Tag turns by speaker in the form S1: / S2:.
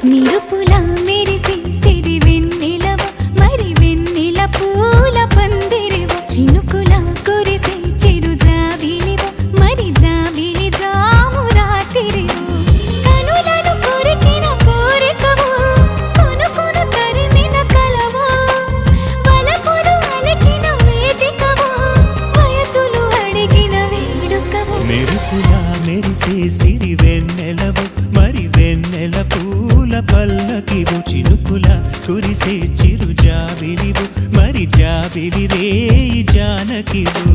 S1: నిరుపులా మెరిసి సిరి వెన్నెలవు మరి వెన్నెల పూల పందిరివు చినుకులా కురిసి చిరు జాబిలివు మరి జాబిలి జాము రాత్రివు కనులను కొరికిన కోరికవు కొనుకొను తరిమిన కలవు వలపులు అలికిన వేదికవు వయసులు అడిగిన వేడుకవు
S2: మెరుపులా మెరిసే సిరి వెన్నెలవు మరి వెన్నెల పూల పల్లకివు చినుకులా కురిసే చిరు జాబిలివు మరి జాబిలి రే జానకివు